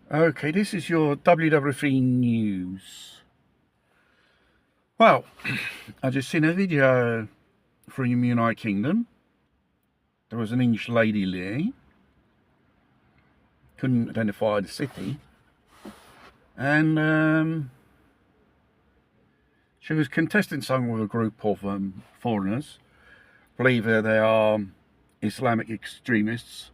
Okay, this is your WW3 news. Well, I just seen a video from the United Kingdom. There was an English lady there, couldn't identify the city, and she was contesting something with a group of foreigners. Believe they are Islamic extremists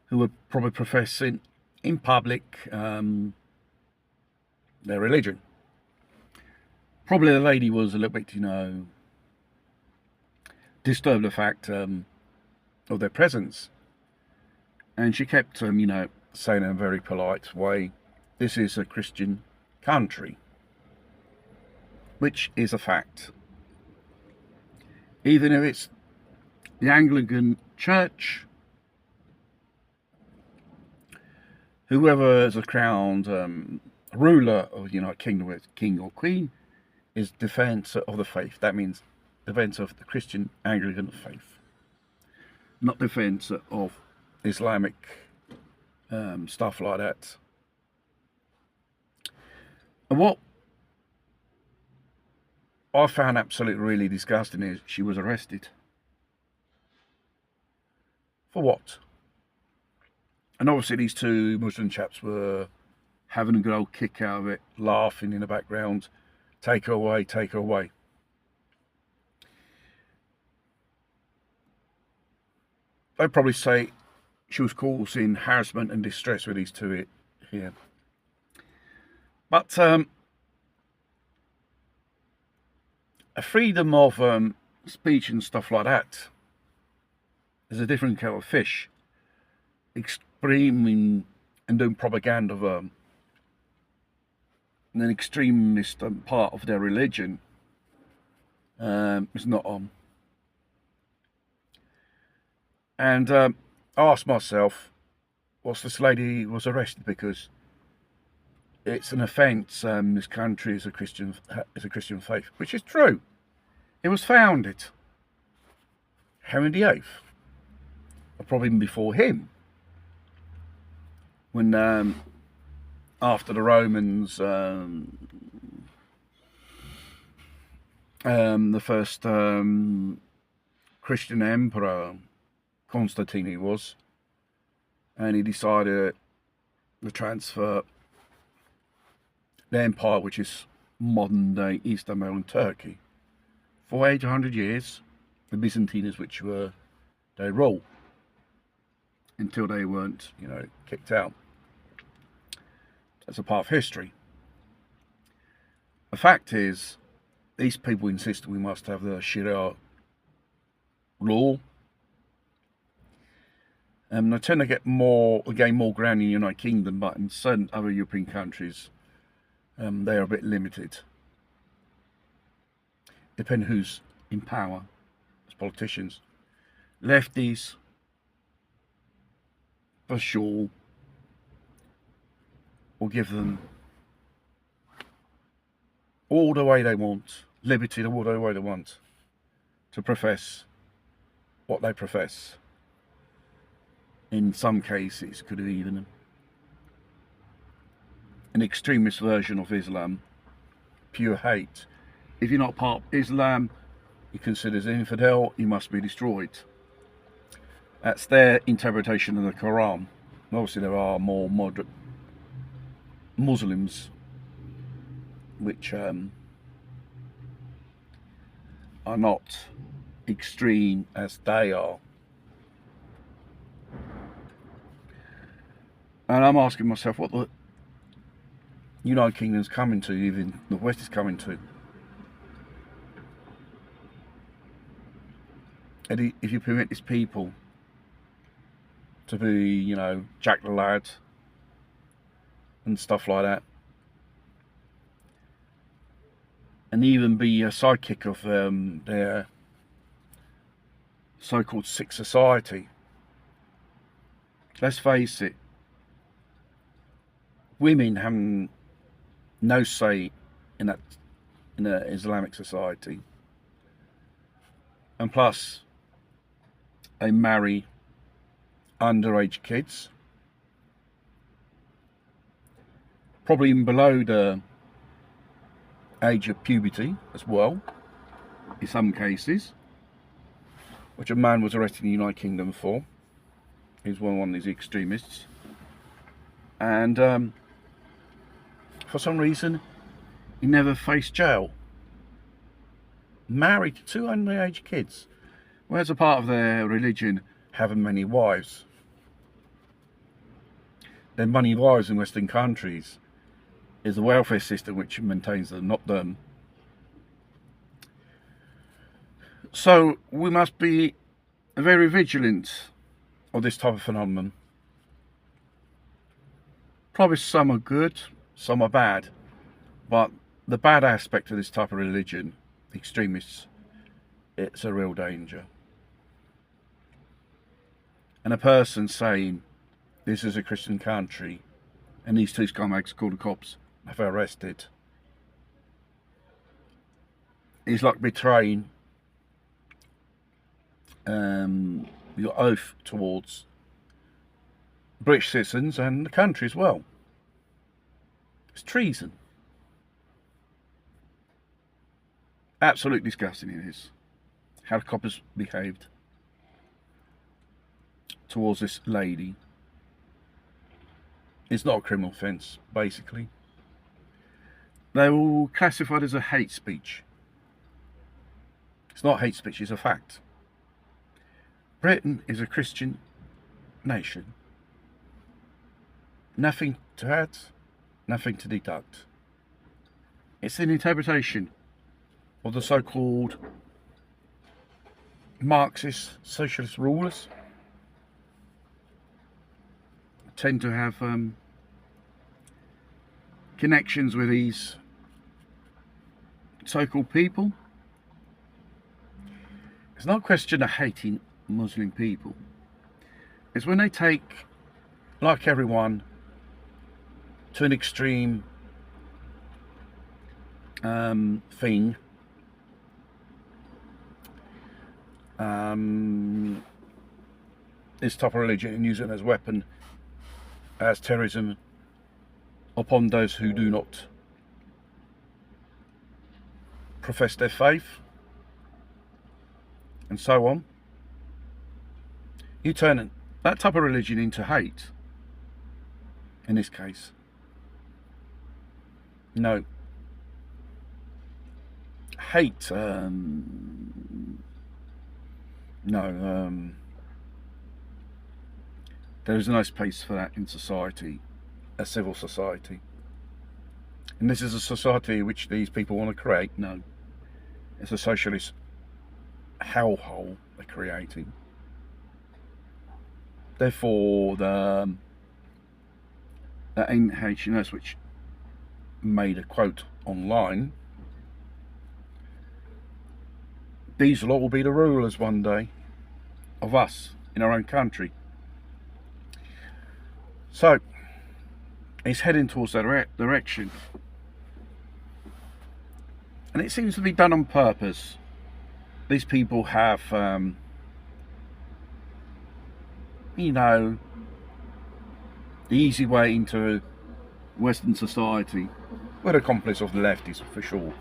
who were probably professing in public their religion. Probably the lady was a little bit, disturbed the fact of their presence. And she kept, saying in a very polite way, this is a Christian country, which is a fact. Even if it's the Anglican Church, whoever is a crowned ruler of the United Kingdom, whether it's king or queen, is defense of the faith. That means defense of the Christian Anglican faith, not defense of Islamic stuff like that. And what I found absolutely really disgusting is she was arrested. For what? And obviously these two Muslim chaps were having a good old kick out of it, laughing in the background. Take her away, take her away. They'd probably say she was causing harassment and distress with these two here. But a freedom of speech and stuff like that is a different kettle of fish. Extreme and doing propaganda of an extremist part of their religion is not on. And I asked myself, whilst this lady was arrested because it's an offence. This country is a Christian faith, which is true. It was founded Henry VIII, or probably even before him, when after the Romans, the first Christian emperor, Constantine he was, and he decided to transfer the empire, which is modern day Istanbul and Turkey, for 800 years, the Byzantines, which were their rule, until they weren't, kicked out. That's a part of history. The fact is, these people insist we must have the Sharia law. They tend to gain more ground in the United Kingdom, but in certain other European countries, they are a bit limited. Depending who's in power as politicians. Lefties, for sure, will give them all the way they want, liberty all the way they want, to profess what they profess. In some cases, could be even an extremist version of Islam, pure hate. If you're not part of Islam, you're considered an infidel, you must be destroyed. That's their interpretation of the Quran. Obviously there are more moderate Muslims which are not extreme as they are. And I'm asking myself what the United Kingdom's coming to, even the West is coming to. And if you permit these people to be, Jack the Lad and stuff like that, and even be a sidekick of their so-called Sikh society. Let's face it, women have no say in an Islamic society, and plus they marry underage kids, probably even below the age of puberty as well, in some cases, which a man was arrested in the United Kingdom for. He was one of these extremists, and for some reason he never faced jail. Married to 2 underage kids, whereas a part of their religion having many wives. Their many wives in Western countries is the welfare system which maintains them, not them. So we must be very vigilant of this type of phenomenon. Probably some are good, some are bad, but the bad aspect of this type of religion, extremists, it's a real danger. And a person saying this is a Christian country and these 2 scumbags called the cops have arrested is like betraying your oath towards British citizens and the country as well. It's treason. Absolutely disgusting it is how the coppers behaved towards this lady. It's not a criminal offence, basically. They were all classified as a hate speech. It's not hate speech, it's a fact. Britain is a Christian nation. Nothing to add, nothing to deduct. It's an interpretation of the so-called Marxist socialist rulers. Tend to have connections with these so-called people. It's not a question of hating Muslim people. It's when they take, like everyone, to an extreme thing. This type of religion and use it as a weapon, as terrorism upon those who do not profess their faith, and so on. You turn that type of religion into hate, in this case. No. Hate, there is no space for that in society, a civil society. And this is a society which these people want to create. No. It's a socialist hellhole they're creating. Therefore, the NHS, which made a quote online, these lot will be the rulers one day of us in our own country. So, it's heading towards that direction. And it seems to be done on purpose. These people have, the easy way into Western society. We're accomplices of the leftists, for sure.